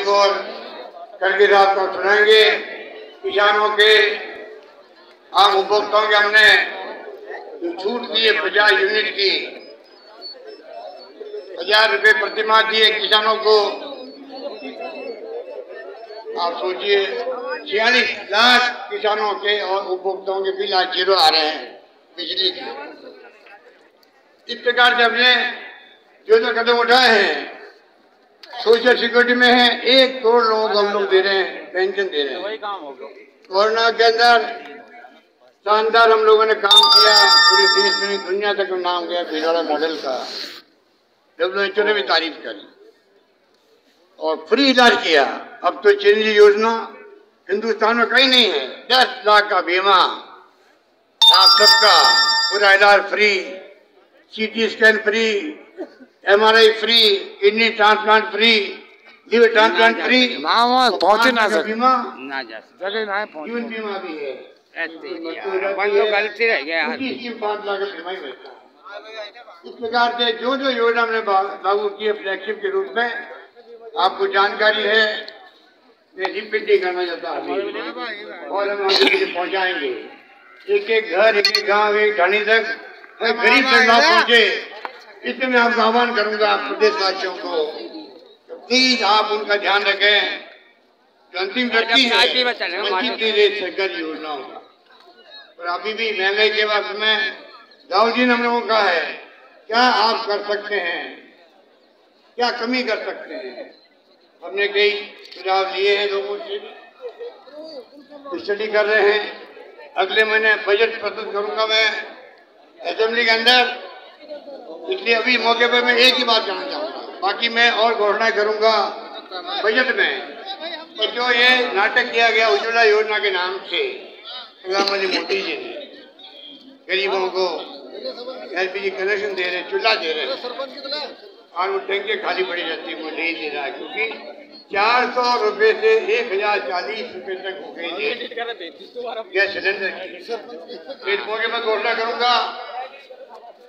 एक और कल के रात को सुनाएंगे। किसानों के आम उपभोक्ताओं के हमने जो छूट दी है 50 यूनिट की, 1000 रुपये प्रतिमाह दिए किसानों को। आप सोचिए 46 लाख किसानों के और उपभोक्ताओं के बिल आज जीरो आ रहे हैं बिजली के। इस प्रकार से हमने जो कदम उठाए हैं, सोशल सिक्योरिटी में है 1 करोड़ लोगों को हम लोग दे रहे हैं, पेंशन दे रहे हैं। कोरोना के अंदर शानदार हम लोगों ने काम किया, पूरे देश में दुनिया तक नाम गया भिलवाड़ा मॉडल का, WHO ने भी तारीफ करी और फ्री इलाज किया। अब तो चिरंजीवी योजना हिंदुस्तान में कहीं नहीं है। 10 लाख का बीमा आप सबका, पूरा इलाज free, CT scan free, MRI free, kidney transplant free, liver transplant free. पहुंचे ना सके, बीमा ना जा जगह ना पहुंचे, जीवन बीमा भी है। गलती रह गया, 5 लाख का बीमा ही मिलता है। इस प्रकार से जो योजना हमने लागू की है फ्लैगशिप के रूप में, आपको जानकारी है, मैं रिपीट नहीं करना चाहता अभी, और हम आपके लिए पहुंचाएंगे। एक एक घर, एक एक गाँव, एक ढाणी तक, गरीब तक लाभ पहुंचे, इसलिए मैं आपका आह्वान करूंगा प्रदेशवासियों को, प्लीज आप उनका ध्यान रखें। जो अंतिम व्यक्ति है सरकारी योजनाओं का, और अभी भी महंगाई के वक्त में राहुल जी ने हम लोगों को कहा है क्या आप कर सकते हैं, क्या कमी कर सकते हैं। हमने कई सुझाव लिए हैं, लोगों से स्टडी कर रहे हैं। अगले महीने बजट प्रस्तुत करूंगा मैं असेंबली के अंदर, इसलिए अभी मौके पर मैं एक ही बात कहना चाहूंगा, बाकी मैं और घोषणा करूंगा बजट में। तो जो ये नाटक किया गया उज्ज्वला योजना के नाम से, प्रधानमंत्री मोदी जी ने गरीबों को LPG कनेक्शन दे रहे, चूल्हा दे रहे, और वो टंकी खाली पड़ी रहती है, वो नहीं दे रहा है, क्योंकि 400 रुपये से 1040 रुपये तक हो गई गैस सिलेंडर की। इस मौके पर घोषणा करूंगा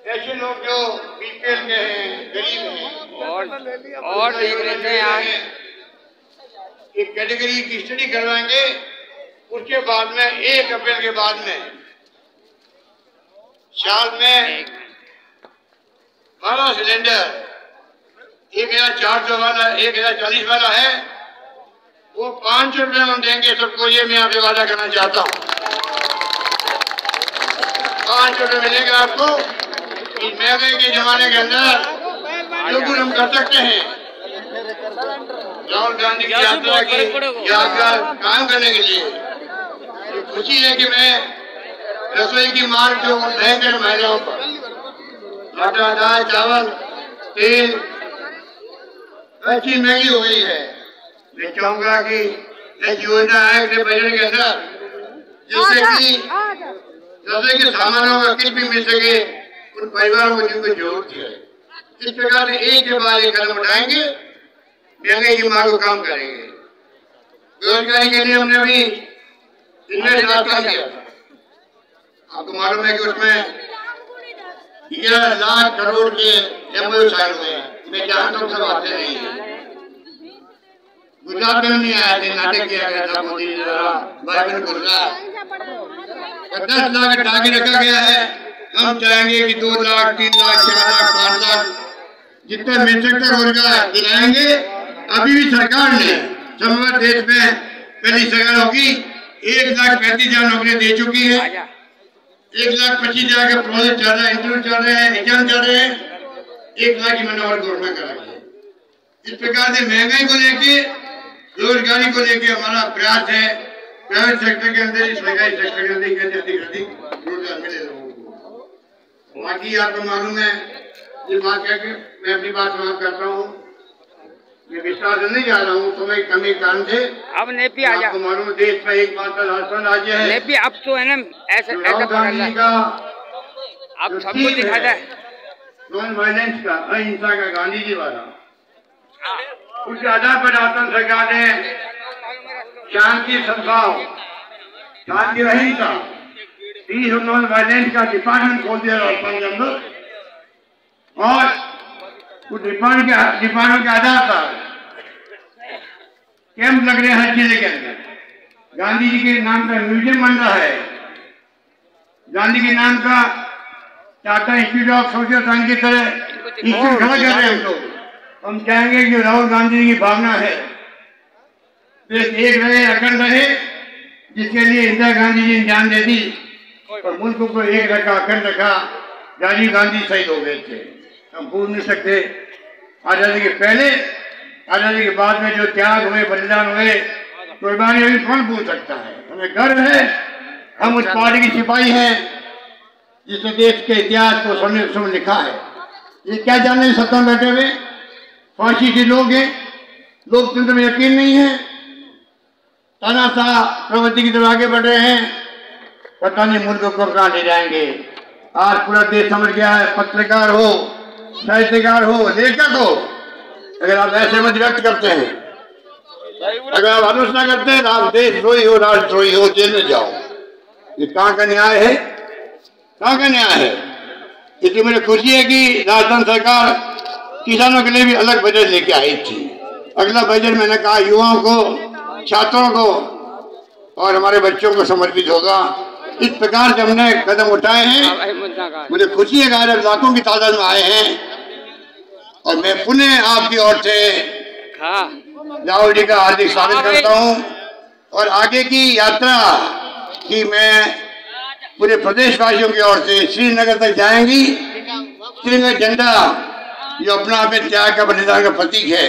ऐसे लोग जो BPL के हैं, गरीब हैं और देख रहे हैं, एक कैटेगरी की स्टडी करवाएंगे। उसके बाद में 1 अप्रैल के बाद में साल में 12 सिलेंडर 1400 वाला, 1040 वाला है, वो 500 रुपये हम देंगे सबको। ये मैं आपसे वादा करना चाहता हूँ, 500 रुपये मिलेगा आपको। इस महंगाई के जमाने के अंदर जो कुछ हम कर सकते हैं, राहुल गांधी की यात्रा की यादगार कायम करने के लिए तो खुशी है कि मैं रसोई की मांग जो भयंकर महिलाओं पर, आटा, दाल, चावल, तेल, हर चीज महंगी हो गई है। मैं चाहूंगा कि एक योजना है बजट के अंदर, जिससे कि रसोई के सामानों का किट भी मिल सके उन परिवारों को जिनको जरूरत है। इस प्रकार से एक के बाद एक कदम उठाएंगे, महंगाई की मांग को कम करेंगे। बेरोजगारी के लिए हमने अभी इन्वेस्ट काम किया था, आपको मालूम है कि उसमें 11 लाख करोड़ के MOU साइन हुए हैं। मैं जानता हूँ सब आते नहीं है, गुजरात में नहीं आया थे, नाटक किया गया था मोदी जी द्वारा, वायु गुजरात 10 लाख का टारगेट रखा गया है। हम चाहेंगे कि 2 लाख, 3 लाख, 4 लाख, 5 लाख जितना मिल सकता रोजगार दिलाएंगे। अभी भी सरकार ने समग्र देश में पहली सरकार होगी 1,35,000 नौकरियां दे चुकी है। 1,25,000 का प्रोजेक्ट चल रहा है, इंटरव्यू चल रहे हैं, एग्जाम चल रहे हैं। 1 लाख की मैंने और घोषणा कराई है। इस प्रकार से महंगाई को लेके, रोजगारी को लेके हमारा प्रयास है। प्राइवेट सेक्टर के अंदर, सरकारी सेक्टर के अंदर अधिक रोजगार मिले लोगों को। बाकी आपको मालूम है, ये बात कह के मैं अपनी बात समाप्त करता हूँ। मैं विस्तार से नहीं जा रहा हूँ, समय की कमी के कारण से। अब नेपी आ जा, आपको मालूम देश में एक मात्र राजस्थान राज्य है। नेपी अब तो है ना, ऐसा गांधी का अब सबको दिखाता है नॉन वायलेंस का, अहिंसा का, गांधी जी वाला, उसके आधार पर राजस्थान सरकार ने शांति सद्भाव, शांति अहिंसा, पीस और नॉन वायलेंस का डिपार्टमेंट खोल दिया राजस्थान के अंदर। और उस डिपार्टमेंट के आधार पर कैंप लग रहे हैं हर जिले के अंदर। गांधी जी के नाम का म्यूजियम बन रहा है, गांधी के नाम का Tata institute of social science की तरह इंस्टीट्यूट खड़ा कर रहे हैं हम लोग। हम चाहेंगे कि राहुल गांधी जी की भावना है देश एक रहे, अखंड रहे, जिसके लिए इंदिरा गांधी जी ने जान दे दी और मुल्क को एक रखा, अखंड रखा। राजीव गांधी शहीद हो गए थे, हम भूल नहीं सकते। आजादी के पहले, आजादी के बाद में जो त्याग हुए, बलिदान हुए, कुर्बानी हुई, कौन भूल सकता है। हमें गर्व है, हम उस पार्टी के सिपाही हैं जिसने देश के इतिहास को सोने समय लिखा है। ये क्या जानने सत्ता में बैठे हुए फांसी के लोग हैं, लोकतंत्र में यकीन नहीं है, तानाशाह प्रवृत्ति की तरफ आगे बढ़ रहे हैं, पता नहीं मुल्क को कहाँ ले जाएंगे। आज पूरा देश समझ गया है, पत्रकार हो, साहित्यकार हो, लेखक हो, अगर आप ऐसे मत व्यक्त करते हैं, अगर आप आलोचना करते हैं, आप देशद्रोही हो, राष्ट्रद्रोही हो, जेल में जाओ। ये कहाँ का न्याय है, कहाँ का न्याय है। इसलिए मुझे खुशी है कि राजस्थान सरकार किसानों के लिए भी अलग बजट लेके आई थी। अगला बजट मैंने कहा युवाओं को, छात्रों को और हमारे बच्चों को समर्पित होगा। इस प्रकार से हमने कदम उठाए हैं। मुझे खुशी है कि लाखों की तादाद में आए हैं और मैं पुनः आपकी ओर से राहुल जी का हार्दिक स्वागत करता हूं। और आगे की यात्रा की मैं पूरे प्रदेशवासियों की ओर से श्रीनगर तक जाएंगी। श्रीनगर झंडा जो अपना आप त्याग का, बलिदान का प्रतीक है,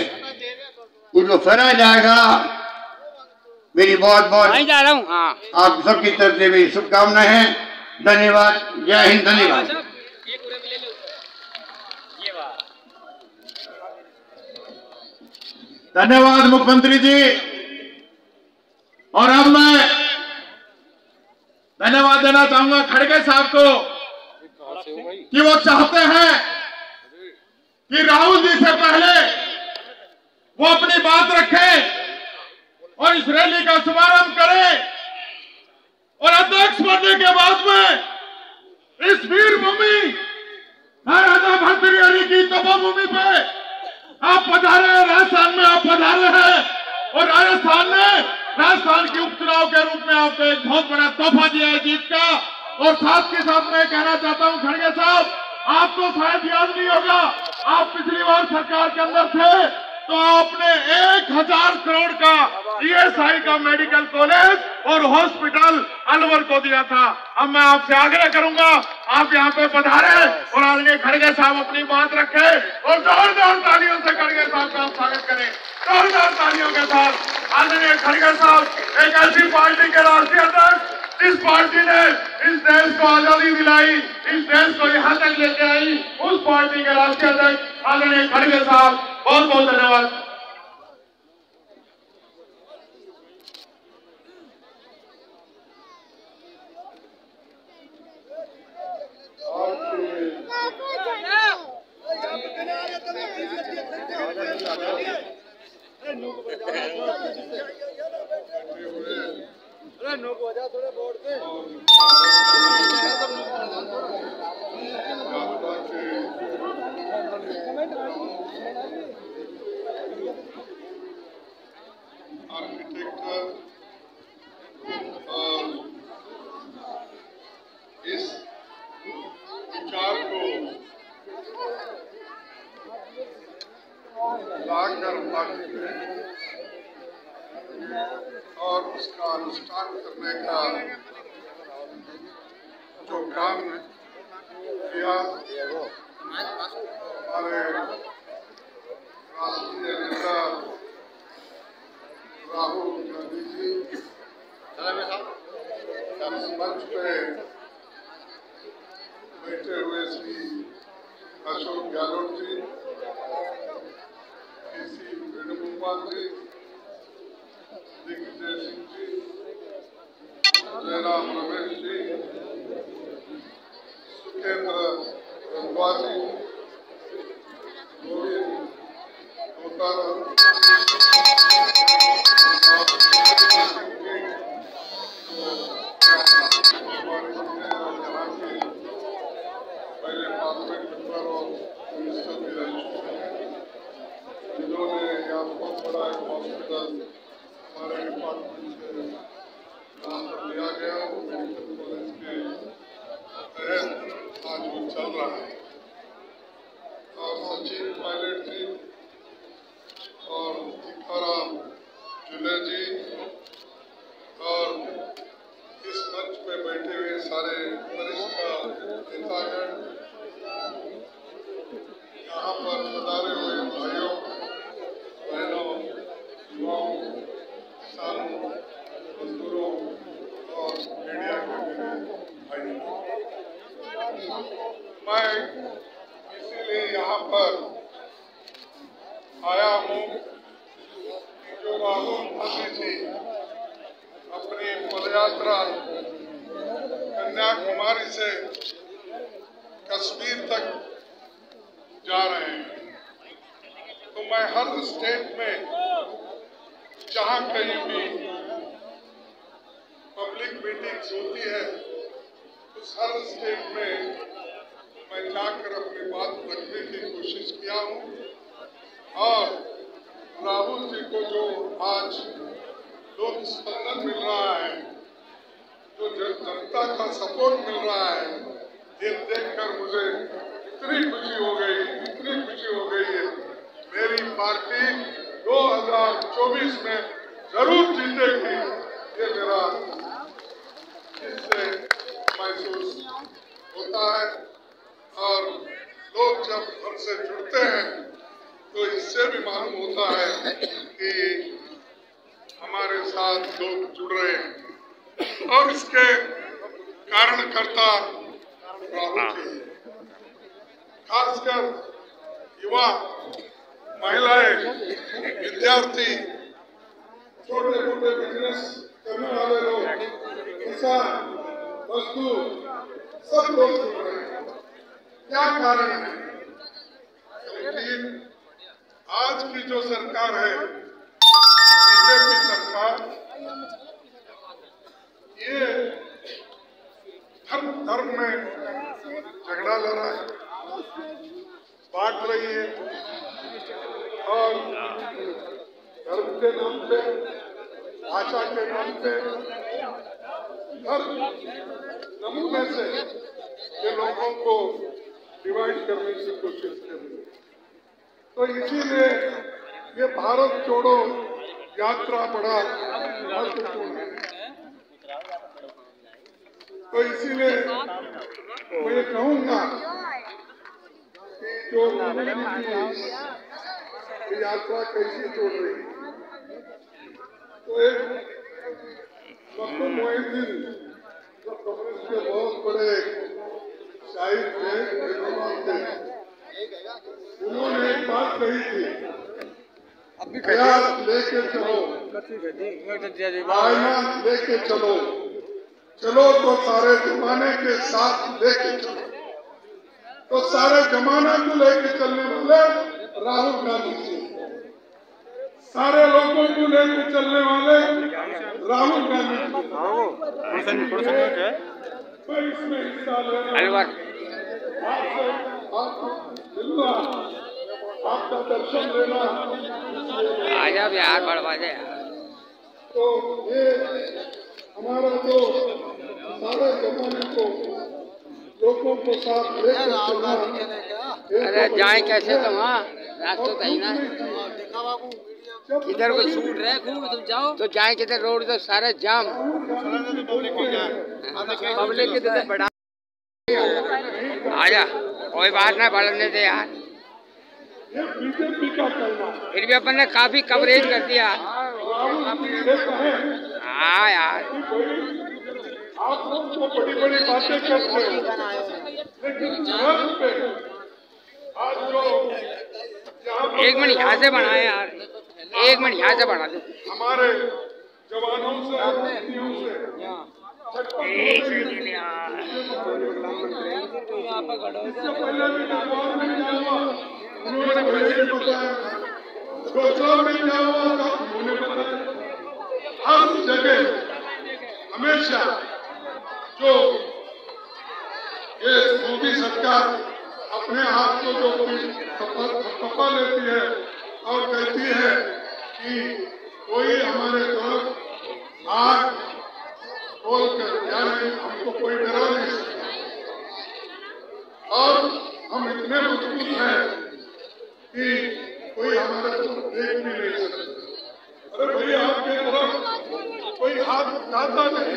उसको फहराया जाएगा। मेरी बहुत बहुत जा रहा हूँ। हाँ। आप सबकी तरफ से मेरी शुभकामनाएं हैं। धन्यवाद, जय हिंद, धन्यवाद। धन्यवाद मुख्यमंत्री जी। और अब मैं धन्यवाद देना चाहूंगा खड़गे साहब को कि वो चाहते हैं कि राहुल जी से पहले वो अपनी बात रखें और इस रैली का शुभारंभ करें और अध्यक्ष बनने के बाद में इस वीर भूमि महाराजा भर्तृहरि की तपोभूमि पे आप पधारे हैं, राजस्थान में आप पधारे हैं और राजस्थान के उपचुनाव के रूप में आपको एक बहुत बड़ा तोहफा दिया है जीत का। और साथ के साथ मैं कहना चाहता हूं खड़गे साहब, आपको शायद याद नहीं होगा, आप पिछली बार सरकार के अंदर थे तो आपने 1000 करोड़ का ईएसआई का मेडिकल कॉलेज और हॉस्पिटल अलवर को दिया था। अब मैं आपसे आग्रह करूंगा आप यहाँ पे पधारे और आदरणीय खड़गे साहब अपनी बात रखें और जोरदार तालियों से खड़गे साहब का स्वागत करें। जोरदार तालियों के साथ आदरणीय खड़गे साहब एक ऐसी पार्टी के राष्ट्रीय अध्यक्ष जिस पार्टी ने इस देश को आजादी दिलाई, इस देश को यहाँ तक लेके आई, उस पार्टी के राष्ट्रीय अध्यक्ष आदरणीय खड़गे साहब, बहुत बहुत धन्यवाद। इस विचार को लाकर और उसका अनुष्ठान करने का जो काम किया हमारे राष्ट्रीय नेता राहुल गांधी जी इस मंच पे बैठे हुए श्री अशोक गहलोत जी, केसी वेणुगोपाल जी, दिग्विजय सिंह जी, जयराम रमेश जी, सुखेंद्र गंगवार जी, गोविंद तोताराम, पहले पार्लियामेंट मेंबर और मिनिस्टर भी रह चुके हैं, जिन्होंने यहाँ बहुत बड़ा एक हॉस्पिटल हमारे डिपार्टमेंट से काम लिया गया वो मेडिकल कॉलेज के तहत आज वो चल रहा है। और सचिन पायलट जी और टीकाराम जुले जी और इस मंच पे बैठे हुए सारे वरिष्ठ नेतागण, यहाँ पर पधारे हुए भाइयों बहनों, युवाओं, किसानों, मजदूरों और मीडिया के भाइयों, मैं इसीलिए यहाँ पर आया हूँ कि जो राहुल गांधी जी अपनी पदयात्रा कन्याकुमारी से कश्मीर तक जा रहे हैं, तो मैं हर स्टेट में जहाँ कहीं भी पब्लिक मीटिंग्स होती है उस हर स्टेट में मैं जाकर अपनी बात रखने की कोशिश किया हूँ। और राहुल जी को जो आज लोक स्पंदन मिल रहा है, जो जनता का सपोर्ट मिल रहा है, ये देखकर मुझे इतनी खुशी हो गई है। मेरी पार्टी 2024 में जरूर जीतेगी, ये मेरा इससे महसूस होता है। और लोग जब हमसे जुड़ते हैं तो इससे भी मालूम होता है कि हमारे साथ लोग जुड़ रहे हैं। और इसके कारणकर्ता राहुल जी, खासकर युवा, महिलाएं, विद्यार्थी, छोटे मोटे बिजनेस करने वाले लोग, किसान, मजदूर, सब लोग जुड़ रहे हैं। क्या कारण है? क्योंकि आज की जो सरकार है, बीजेपी सरकार, ये धर्म में झगड़ा लड़ा है, बांट रही है और धर्म के नाम पे, भाषा के नाम पे, हर नमूने से ये लोगों को डिवाइड करने की कोशिश कर रही है। तो इसीलिए ये भारत जोड़ो यात्रा बड़ा महत्वपूर्ण है। तो इसीलिए मैं ये कहूँगा कि जो यात्रा कैसे जोड़ रही है, तो एक मखदूम मोइनुद्दीन जो कांग्रेस के बहुत बड़े शायर थे, उन्होंने एक बात कही थी, प्रयास लेके चलो, आईना लेके चलो, चलो तो सारे जमाने के साथ लेके चलो। तो सारे जमाने को लेके चलने वाले राहुल गांधी जी, सारे लोगों को लेके चलने वाले राहुल गांधी जी। मैं इसमें हिस्सा लेना, मिलना, आपका दर्शन लेना, आजा बिहार बढ़वा दे। तो ये हमारा जो सारे जमाने को लोगों को साथ लेकर चलना। अरे जाए कैसे तुम? रास्ता तो ही ना, इधर को छूट रहे तुम जाओ तो जाए किधर? रोड तो सारा जाम, पब्लिक की तो बड़ा। आजा, कोई बात ना, बढ़ने दे यार। फिर भी अपन ने काफी कवरेज कर दिया। हाँ यार, आप लोग तो बड़ी बड़ी बातें करते हैं, लेकिन आज जो एक मिनट यहाँ से बनाए यार, एक मिनट यहाँ से बना दो। हमारे जवानों से, उन्होंने मुझे बताया, डोकला में क्या हुआ था उन्होंने बताया। हर जगह हमेशा जो ये मोदी सरकार अपने हाथ को जो थप्पा लेती है और कहती है कि कोई हमारे चाहता नहीं।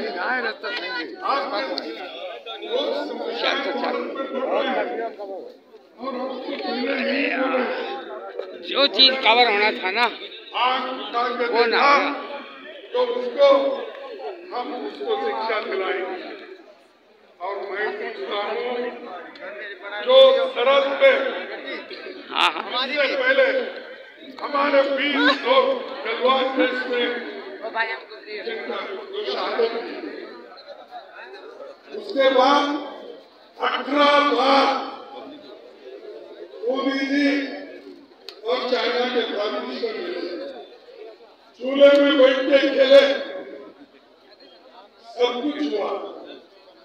जो चीज कवर होना था ना वो ना तो उसको हम उसको शिक्षा दिलाएंगे। और मैं पूछता हूँ जो सरहद पे इससे पहले हमारे 20 लोग गलवान देश में उसके बाद 18 बार ओबीसी और चाइना के प्राइम चूल्हे में बैठ के खेले, सब कुछ हुआ,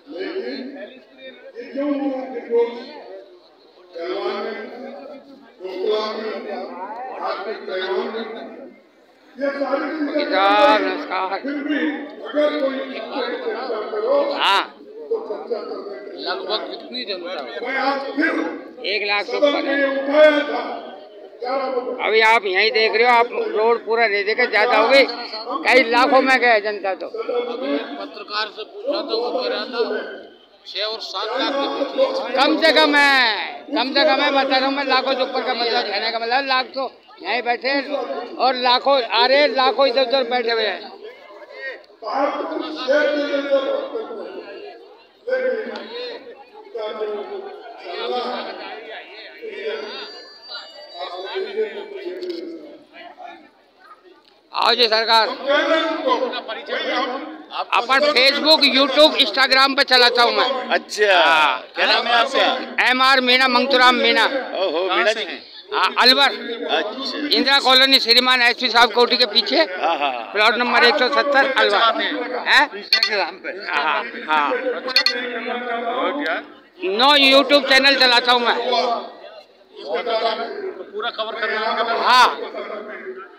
लेकिन ये क्यों हुआ कि तैवान में, डोकला में, आर्थिक तैवान में, ये सारी चीजें फिर भी अगर कोई चर्चा करो तो चर्चा करने लगभग कितनी जनता मैं आज फिर 1 लाख से ऊपर है। उठाया था। अभी आप यहीं देख रहे हो, आप रोड पूरा नहीं देखे, ज्यादा हो गई, कई लाखों में गए जनता। तो पत्रकार से पूछा तो वो कह रहा था 6 और 7 लाख के बीच कम से कम है, बता रहा हूँ मैं, लाखों से ऊपर का मतलब कहने का मतलब, लाख तो यहीं बैठे और लाखों आ रहे, लाखों इधर उधर बैठे हुए हैं। आओ जी सरकार, अपन फेसबुक, यूट्यूब, इंस्टाग्राम पे चलाता हूँ मैं। अच्छा, क्या नाम है आपका? MR मीना, मंगतूराम मीना। ओहो, मीना जी। अलवर, अच्छा, इंदिरा कॉलोनी, श्रीमान SP साहब कोठी के पीछे, प्लॉट नंबर 170 अलवर है। हाँ, नो यूट्यूब चैनल चलाता हूँ मैं। पूरा कवर करना है। हाँ,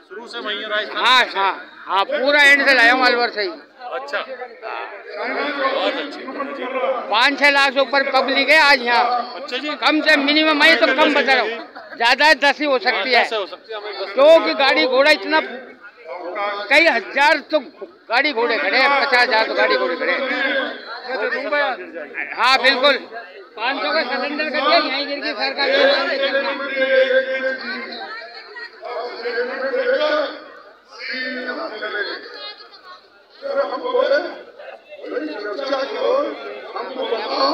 शुरू से वहीं राजस्थान। हाँ, पूरा एंड से लाया हूँ अलवर से ही। अच्छा, बहुत अच्छे। 5-6 लाख से ऊपर पब्लिक है आज यहाँ। अच्छा जी, कम से मिनिमम, मैं तो कम बता रहा हूँ, ज्यादा 10 ही हो सकती है, क्योंकि गाड़ी घोड़ा इतना, कई हजार तो गाड़ी घोड़े खड़े हैं, 50,000 तो गाड़ी घोड़े खड़े हैं। हाँ बिल्कुल, 500 का सिलेंडर कर दिया, यहीं गिर के सरकार। हम बोले चर्चा करो, हमको बताओ,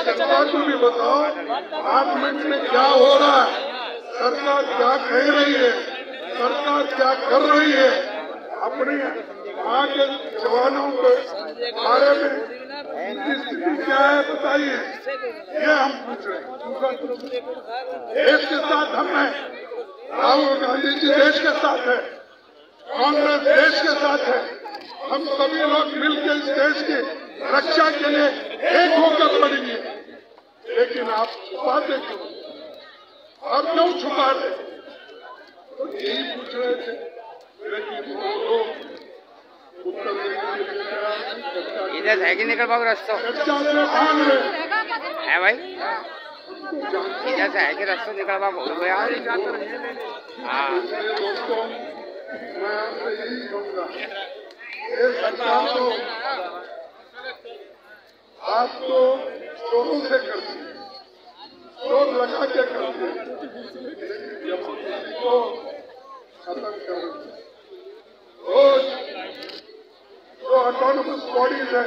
सरकार को भी बताओ पार्लियामेंट में क्या हो रहा है, सरकार क्या कह रही है, सरकार क्या कर रही है, अपने वहाँ के जवानों के बारे में उनकी स्थिति क्या है बताइए, ये हम पूछ रहे हैं। देश के साथ हम हैं, राहुल गांधी जी देश के साथ है, कांग्रेस देश के साथ है, हम सभी लोग मिलकर इस देश की रक्षा के लिए एक होकर लड़ेंगे। लेकिन आप छुपाते क्यों? आप क्यों छुपा रहे? तो यही पूछ रहे थे, लेकिन वो लोग उत्तर इधर है कि निकल पाओ रास्ता चर्चा से भाग रहे है भाई, इधर से है कि रास्ता निकल पाओ बोल गया। हाँ, दोस्तों, मैं आपसे यही कहूँगा, ये सरकार तो आप तो चोरों से करती है, चोर लगा के करती है, लेकिन को खत्म कर रोज जो ऑटोनोमस बॉडीज है,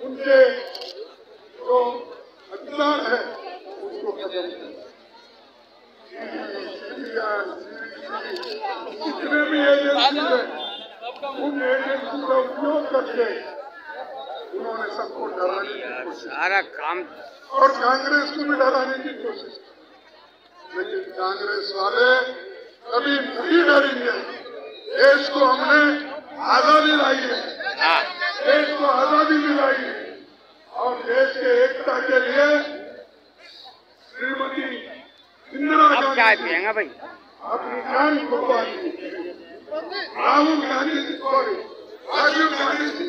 उनके जो अधिकार है उसको खत्म कर, जितने भी एजेंसी है उन एजेंसी का उपयोग करके उन्होंने सबको डराने की कोशिश, सारा काम, और कांग्रेस को भी डराने की कोशिश की, लेकिन कांग्रेस वाले कभी नहीं डरेंगे। देश को हमने आजादी लाई है, देश को आजादी दिलाई है, और देश के एकता के लिए श्रीमती इंदिरा अब चाय गांधी पिएंगे भाई। अपनी जान कुर्बान की, राहुल गांधी जी, सॉरी राजीव गांधी जी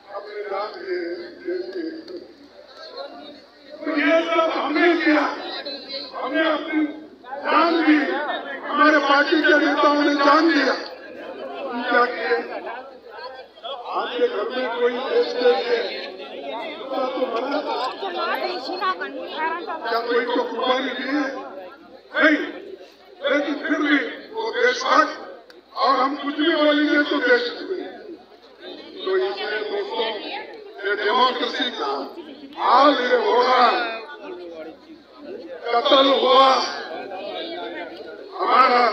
अपने जान दिए देश के। तो ये सब हमने किया, हमने अपनी जान दी, हमारे पार्टी के नेताओं ने जान दिया। क्या किए? आपके घर में कोई देश के लिए तो बना क्या कोई तो कुर्बानी दी है? नहीं, लेकिन फिर भी वो देशभक्त और हम कुछ भी बोलेंगे तो देश में। तो इसलिए दोस्तों, ये डेमोक्रेसी का हाल ये हो रहा, कत्ल हुआ हमारा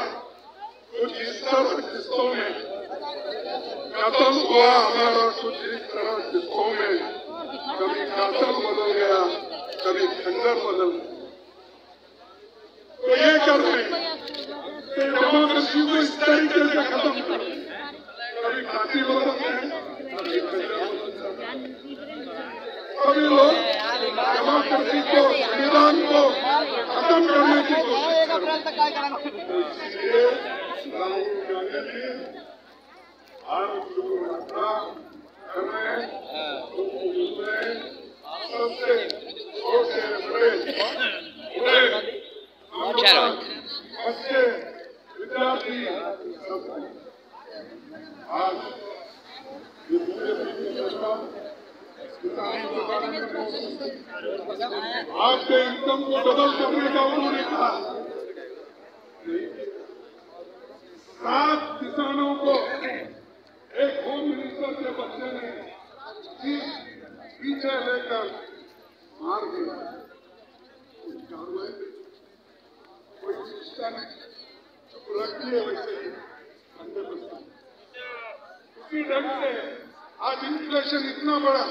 कुछ इस तरह किस्तों में, कत्ल हुआ हमारा कुछ इस तरह किस्तों में, कभी कातल बदल गया, कभी खंजर बदल गया। तो ये कर रहे हैं डेमोक्रेसी को इस तरीके से खत्म कर, कभी काटी बदलते हैं, कभी खंजर बदलते हैं। सभी लोग डेमोक्रेसी को, संविधान को खत्म करने की कोशिश कर रहे हैं। इसलिए राहुल गांधी जी भारत जो यात्रा कर रहे हैं, सबसे छोटे बड़े बच्चे विद्यार्थी आज ये पूरे आपके इनकम को डबल करने का उन्होंने कहा। 7 किसानों को एक होम मिनिस्टर के बच्चे ने पीछे लेकर मार दिया। कोई चिंता नहीं, चुप रखती है वैसे ही उसी ढंग से आज इन्फ्लेशन इतना बड़ा,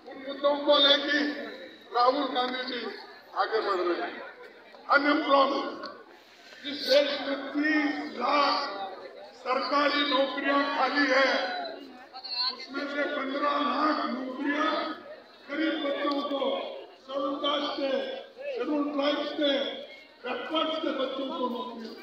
उन मुद्दों को लेकर राहुल गांधी जी आगे बढ़ रहे हैं। अनएम्प्लॉयमेंट, इस देश में 30 लाख सरकारी नौकरियां खाली है, उसमें से 15 लाख नौकरियां गरीब बच्चों को, शेड्यूल कास्ट के, शेड्यूल ट्राइब्स के, बैकवर्ड्स के बच्चों को नौकरियां